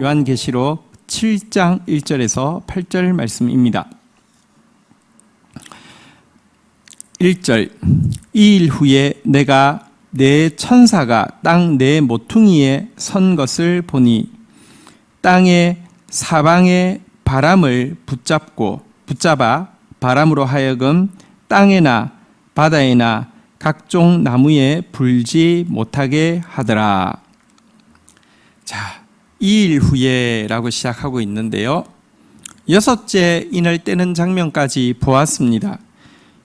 요한계시록 7장 1절에서 8절 말씀입니다. 1절 이 일 후에 내가 내 천사가 땅 내 모퉁이에 선 것을 보니 땅의 사방의 바람을 붙잡아 바람으로 하여금 땅에나 바다에나 각종 나무에 불지 못하게 하더라. 자, 이 일 후에 라고 시작하고 있는데요. 여섯째 인을 떼는 장면까지 보았습니다.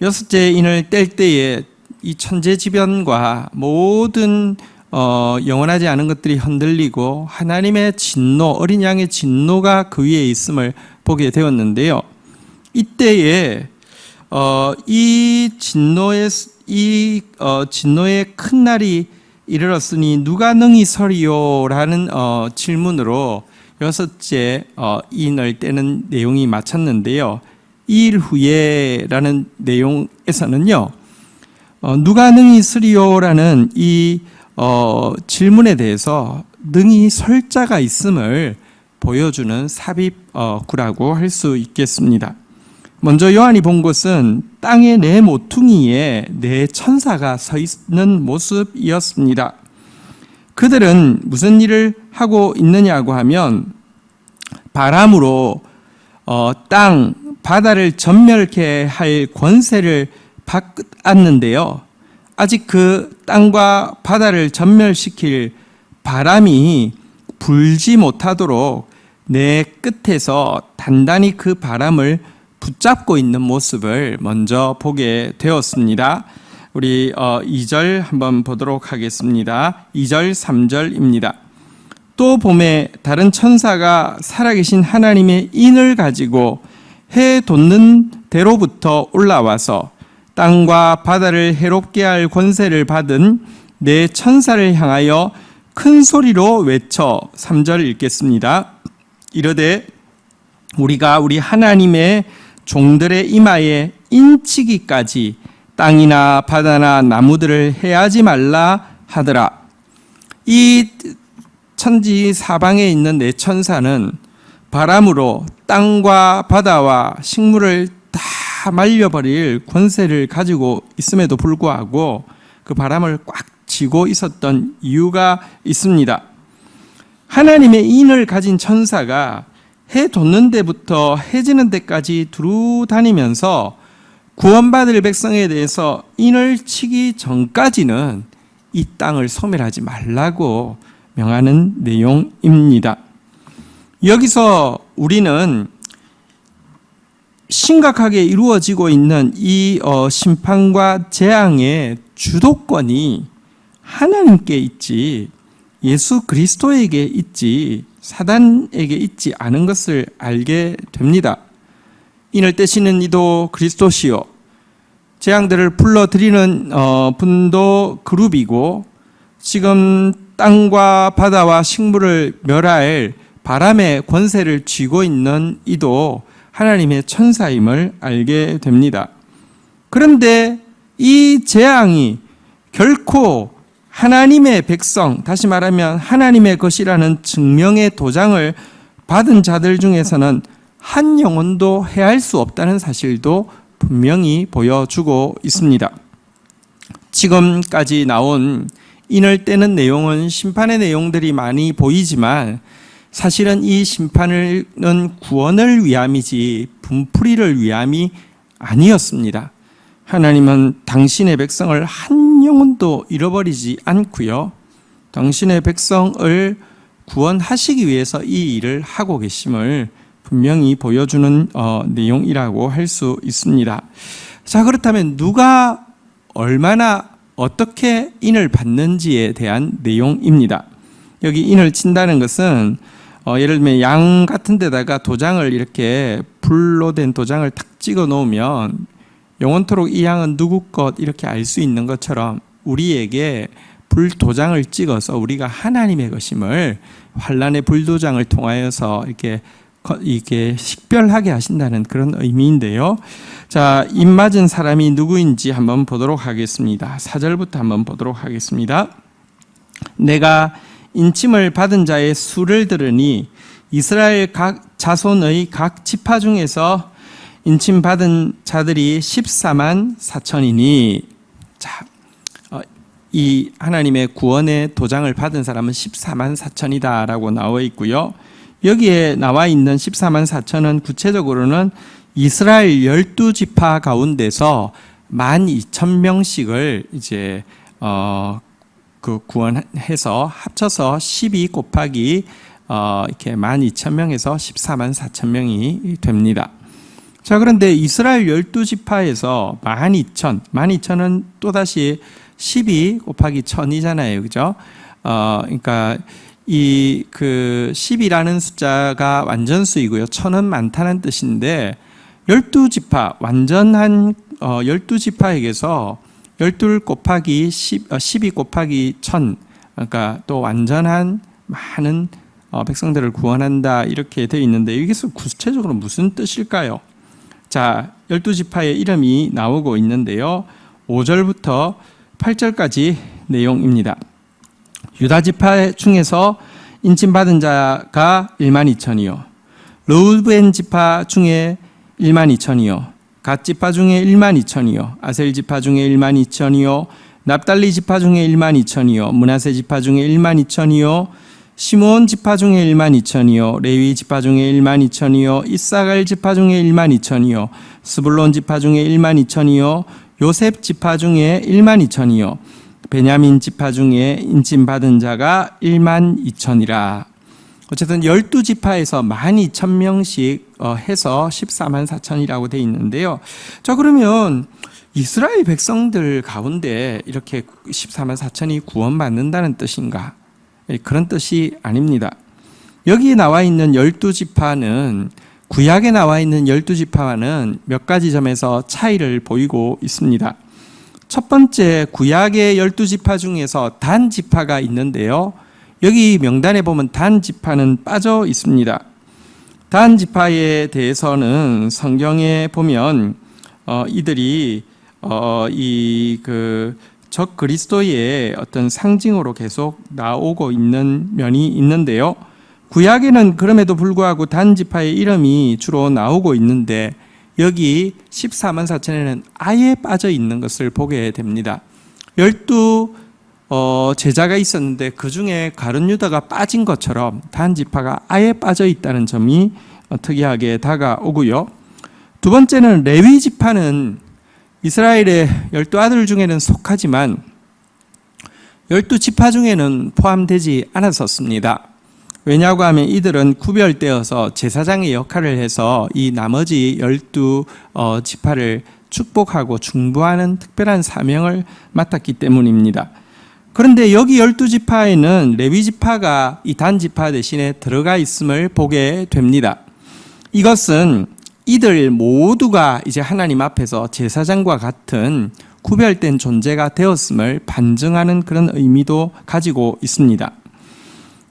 여섯째 인을 뗄 때에 이 천재지변과 모든 영원하지 않은 것들이 흔들리고 하나님의 진노, 어린 양의 진노가 그 위에 있음을 보게 되었는데요. 이때에 이 진노의 큰 날이 이르렀으니 누가 능히 서리요라는 질문으로 여섯째 인을 떼는 내용이 마쳤는데요. 이 일 후에라는 내용에서는요, 누가 능히 서리요라는 이 질문에 대해서 능히 설 자가 있음을 보여주는 삽입구라고 할 수 있겠습니다. 먼저 요한이 본 것은 땅의 네 모퉁이에 네 천사가 서 있는 모습이었습니다. 그들은 무슨 일을 하고 있느냐고 하면 바람으로 땅, 바다를 전멸케 할 권세를 받았는데요. 아직 그 땅과 바다를 전멸시킬 바람이 불지 못하도록 내 끝에서 단단히 그 바람을 붙잡고 있는 모습을 먼저 보게 되었습니다. 우리 2절 한번 보도록 하겠습니다. 2절, 3절입니다. 또 봄에 다른 천사가 살아계신 하나님의 인을 가지고 해 돋는 대로부터 올라와서 땅과 바다를 해롭게 할 권세를 받은 네 천사를 향하여 큰 소리로 외쳐 3절 읽겠습니다. 이르되 우리가 우리 하나님의 종들의 이마에 인치기까지 땅이나 바다나 나무들을 해하지 말라 하더라. 이 천지 사방에 있는 네 천사는 바람으로 땅과 바다와 식물을 다 말려버릴 권세를 가지고 있음에도 불구하고 그 바람을 꽉 쥐고 있었던 이유가 있습니다. 하나님의 인을 가진 천사가 해 돋는 데부터 해 지는 데까지 두루 다니면서 구원받을 백성에 대해서 인을 치기 전까지는 이 땅을 소멸하지 말라고 명하는 내용입니다. 여기서 우리는 심각하게 이루어지고 있는 이 심판과 재앙의 주도권이 하나님께 있지 예수 그리스도에게 있지 사단에게 있지 않은 것을 알게 됩니다. 인을 떼시는 이도 그리스도시요, 재앙들을 불러들이는 분도 그룹이고, 지금 땅과 바다와 식물을 멸할 바람의 권세를 쥐고 있는 이도 하나님의 천사임을 알게 됩니다. 그런데 이 재앙이 결코 하나님의 백성, 다시 말하면 하나님의 것이라는 증명의 도장을 받은 자들 중에서는 한 영혼도 해할 수 없다는 사실도 분명히 보여주고 있습니다. 지금까지 나온 인을 떼는 내용은 심판의 내용들이 많이 보이지만 사실은 이 심판은 구원을 위함이지 분풀이를 위함이 아니었습니다. 하나님은 당신의 백성을 한 영혼도 잃어버리지 않고요, 당신의 백성을 구원하시기 위해서 이 일을 하고 계심을 분명히 보여주는 내용이라고 할 수 있습니다. 자, 그렇다면 누가 얼마나 어떻게 인을 받는지에 대한 내용입니다. 여기 인을 친다는 것은 예를 들면 양 같은 데다가 도장을 이렇게 불로 된 도장을 탁 찍어 놓으면 영원토록 이 양은 누구 것 이렇게 알 수 있는 것처럼 우리에게 불도장을 찍어서 우리가 하나님의 것임을 환란의 불도장을 통하여서 이렇게 식별하게 하신다는 그런 의미인데요. 자, 입 맞은 사람이 누구인지 한번 보도록 하겠습니다. 4절부터 한번 보도록 하겠습니다. 내가 인침을 받은 자의 수를 들으니 이스라엘 각 자손의 각 지파 중에서 인침 받은 자들이 14만 4천이니, 자, 이 하나님의 구원의 도장을 받은 사람은 14만 4천이다라고 나와 있고요. 여기에 나와 있는 14만 4천은 구체적으로는 이스라엘 12지파 가운데서 12,000명씩을 이제 그 구원해서 합쳐서 12 곱하기 이렇게 12,000명에서 14만 4천명이 됩니다. 자, 그런데 이스라엘 12지파에서 12,000은 또다시 12 곱하기 1000이잖아요. 그죠? 그러니까 이 그 10이라는 숫자가 완전수이고요. 1000은 많다는 뜻인데 12지파, 완전한 12지파에게서 12 곱하기 12 곱하기 1000, 그러니까 또 완전한 많은 백성들을 구원한다 이렇게 되어 있는데 여기서 구체적으로 무슨 뜻일까요? 자, 12지파의 이름이 나오고 있는데요. 5절부터 8절까지 내용입니다. 유다지파 중에서 인침받은 자가 12,000이요. 르우벤 지파 중에 12,000이요. 갓 지파 중에 12,000이요. 아셀 지파 중에 12,000이요. 납달리 지파 중에 12,000이요. 므낫세 지파 중에 12,000이요. 시므온 지파 중에 12,000이요. 레위 지파 중에 12,000이요. 이사갈 지파 중에 12,000이요. 스불론 지파 중에 12,000이요. 요셉 지파 중에 12,000이요. 베냐민 지파 중에 인침받은 자가 12,000이라. 어쨌든 12지파에서 12,000명씩 해서 14만 4천이라고 되어 있는데요. 자, 그러면 이스라엘 백성들 가운데 이렇게 14만 4천이 구원받는다는 뜻인가? 그런 뜻이 아닙니다. 여기 나와 있는 12지파는 구약에 나와 있는 12지파와는 몇 가지 점에서 차이를 보이고 있습니다. 첫 번째, 구약의 12지파 중에서 단 지파가 있는데요. 여기 명단에 보면 단 지파는 빠져 있습니다. 단 지파에 대해서는 성경에 보면 이들이 이 그 적 그리스도의 어떤 상징으로 계속 나오고 있는 면이 있는데요. 구약에는 그럼에도 불구하고 단 지파의 이름이 주로 나오고 있는데 여기 14만 4천에는 아예 빠져 있는 것을 보게 됩니다. 12 제자가 있었는데 그 중에 가룟 유다가 빠진 것처럼 단 지파가 아예 빠져 있다는 점이 특이하게 다가오고요. 두 번째는 레위 지파는 이스라엘의 12아들 중에는 속하지만 12지파 중에는 포함되지 않았었습니다. 왜냐하고 하면 이들은 구별되어서 제사장의 역할을 해서 이 나머지 12지파를 축복하고 중보하는 특별한 사명을 맡았기 때문입니다. 그런데 여기 12지파에는 레위지파가 이 단지파 대신에 들어가 있음을 보게 됩니다. 이것은 이들 모두가 이제 하나님 앞에서 제사장과 같은 구별된 존재가 되었음을 반증하는 그런 의미도 가지고 있습니다.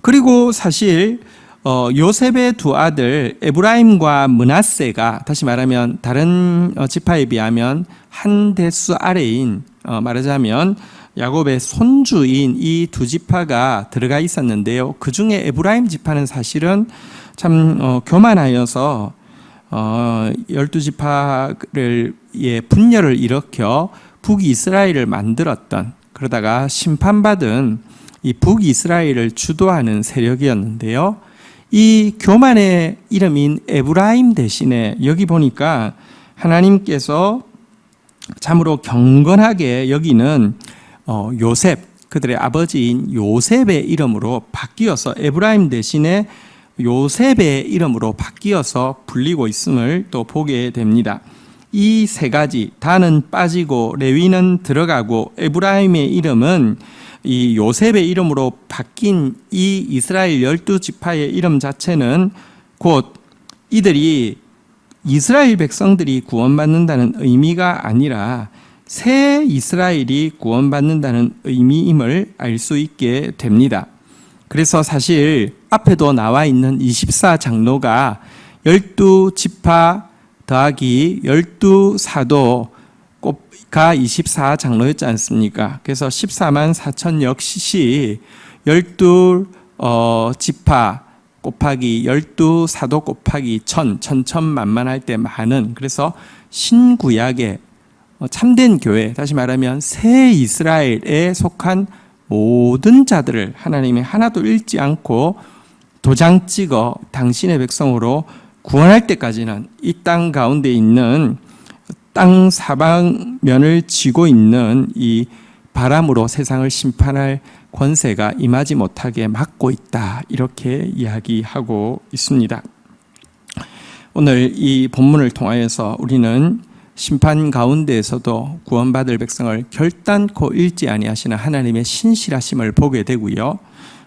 그리고 사실 요셉의 두 아들 에브라임과 므낫세가 다시 말하면 다른 지파에 비하면 한 대수 아래인 말하자면 야곱의 손주인 이 두 지파가 들어가 있었는데요. 그 중에 에브라임 지파는 사실은 참 교만하여서 12지파를 분열을 일으켜 북이스라엘을 만들었던, 그러다가 심판받은 이 북이스라엘을 주도하는 세력이었는데요. 이 교만의 이름인 에브라임 대신에 여기 보니까 하나님께서 참으로 경건하게 여기는 요셉, 그들의 아버지인 요셉의 이름으로 바뀌어서 에브라임 대신에 요셉의 이름으로 바뀌어서 불리고 있음을 또 보게 됩니다. 이 세 가지, 단은 빠지고 레위는 들어가고 에브라임의 이름은 이 요셉의 이름으로 바뀐 이 이스라엘 12지파의 이름 자체는 곧 이들이 이스라엘 백성들이 구원받는다는 의미가 아니라 새 이스라엘이 구원받는다는 의미임을 알 수 있게 됩니다. 그래서 사실 앞에도 나와 있는 24장로가 12지파 더하기 12사도가 24장로였지 않습니까? 그래서 14만 4천 역시 12 지파 곱하기 12 사도 곱하기 천천만만할 때 많은, 그래서 신구약의 참된 교회, 다시 말하면 새 이스라엘에 속한 모든 자들을 하나님이 하나도 잃지 않고 도장 찍어 당신의 백성으로 구원할 때까지는 이 땅 가운데 있는 땅 사방면을 쥐고 있는 이 바람으로 세상을 심판할 권세가 임하지 못하게 막고 있다, 이렇게 이야기하고 있습니다. 오늘 이 본문을 통하여서 우리는 심판 가운데에서도 구원받을 백성을 결단코 잃지 아니하시는 하나님의 신실하심을 보게 되고요.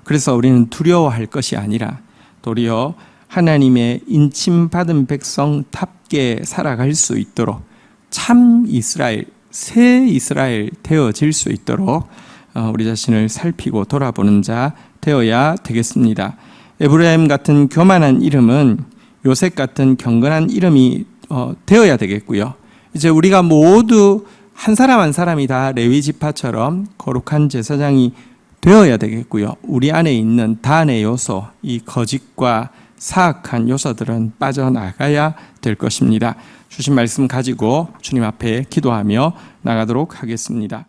그래서 우리는 두려워할 것이 아니라 도리어 하나님의 인침받은 백성답게 살아갈 수 있도록 참 이스라엘, 새 이스라엘 되어질 수 있도록 우리 자신을 살피고 돌아보는 자 되어야 되겠습니다. 에브라임 같은 교만한 이름은 요셉 같은 경건한 이름이 되어야 되겠고요. 이제 우리가 모두 한 사람 한 사람이 다 레위 지파처럼 거룩한 제사장이 되어야 되겠고요. 우리 안에 있는 단의 요소, 이 거짓과 사악한 요소들은 빠져나가야 될 것입니다. 주신 말씀 가지고 주님 앞에 기도하며 나가도록 하겠습니다.